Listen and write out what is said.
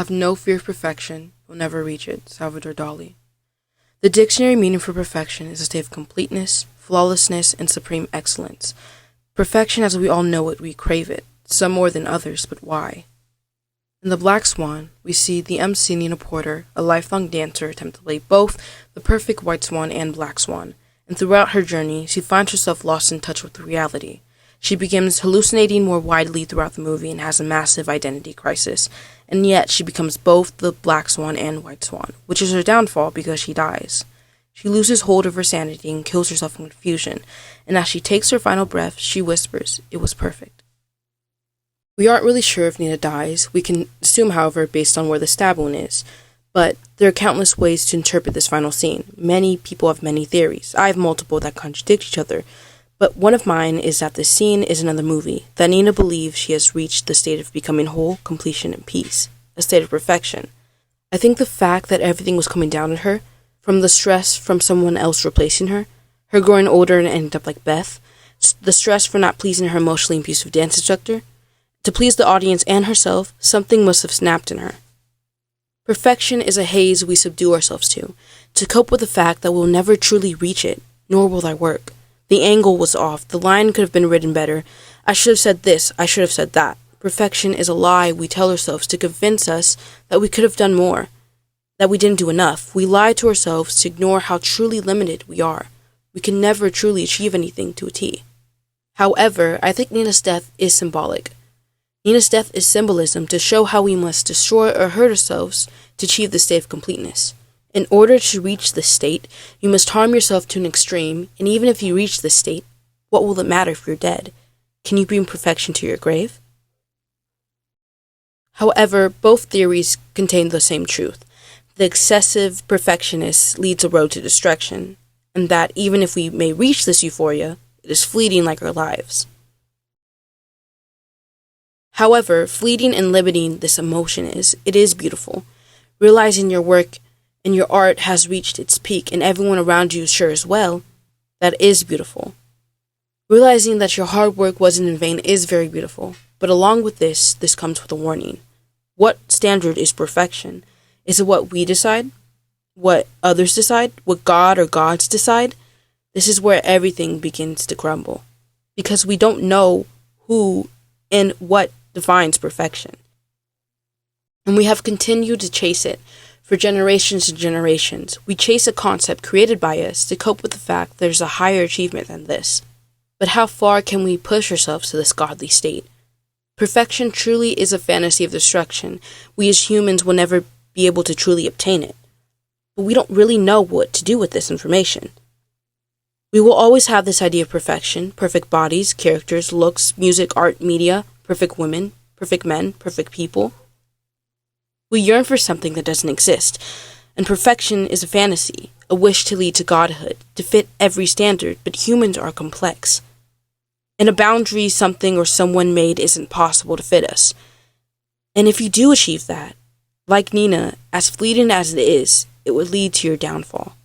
Have no fear of perfection, you'll never reach it. Salvador Dali. The dictionary meaning for perfection is a state of completeness, flawlessness, and supreme excellence. Perfection as we all know it, we crave it, some more than others, but why? In The Black Swan, we see the MC Nina Porter, a lifelong dancer, attempt to play both the perfect white swan and black swan, and throughout her journey, she finds herself lost in touch with reality. She begins hallucinating more widely throughout the movie and has a massive identity crisis, and yet she becomes both the black swan and white swan, which is her downfall because she dies. She loses hold of her sanity and kills herself in confusion, and as she takes her final breath, she whispers, "It was perfect." We aren't really sure if Nina dies. We can assume, however, based on where the stab wound is. But there are countless ways to interpret this final scene. Many people have many theories. I have multiple that contradict each other. But one of mine is that this scene is another movie, that Nina believes she has reached the state of becoming whole, completion, and peace, a state of perfection. I think the fact that everything was coming down on her, from the stress from someone else replacing her growing older and ending up like Beth, the stress for not pleasing her emotionally abusive dance instructor, to please the audience and herself, something must have snapped in her. Perfection is a haze we subdue ourselves to cope with the fact that we'll never truly reach it, nor will that work. The angle was off, the line could have been written better, I should have said this, I should have said that. Perfection is a lie we tell ourselves to convince us that we could have done more, that we didn't do enough. We lie to ourselves to ignore how truly limited we are. We can never truly achieve anything to a T. However, I think Nina's death is symbolic. Nina's death is symbolism to show how we must destroy or hurt ourselves to achieve the state of completeness. In order to reach this state, you must harm yourself to an extreme, and even if you reach this state, what will it matter if you're dead? Can you bring perfection to your grave? However, both theories contain the same truth. The excessive perfectionist leads a road to destruction, and that even if we may reach this euphoria, it is fleeting like our lives. However, fleeting and limiting this emotion it is beautiful. Realizing your work and your art has reached its peak and everyone around you is sure as well, that is beautiful. Realizing that your hard work wasn't in vain is very beautiful, but along with this comes with a warning. What standard is perfection? Is it what we decide? What others decide? What God or gods decide? This is where everything begins to crumble, because we don't know who and what defines perfection. And we have continued to chase it for generations and generations. We chase a concept created by us to cope with the fact there's a higher achievement than this. But how far can we push ourselves to this godly state? Perfection truly is a fantasy of destruction. We as humans will never be able to truly obtain it. But we don't really know what to do with this information. We will always have this idea of perfection, perfect bodies, characters, looks, music, art, media, perfect women, perfect men, perfect people. We yearn for something that doesn't exist, and perfection is a fantasy, a wish to lead to godhood, to fit every standard, but humans are complex. And a boundary something or someone made isn't possible to fit us. And if you do achieve that, like Nina, as fleeting as it is, it would lead to your downfall.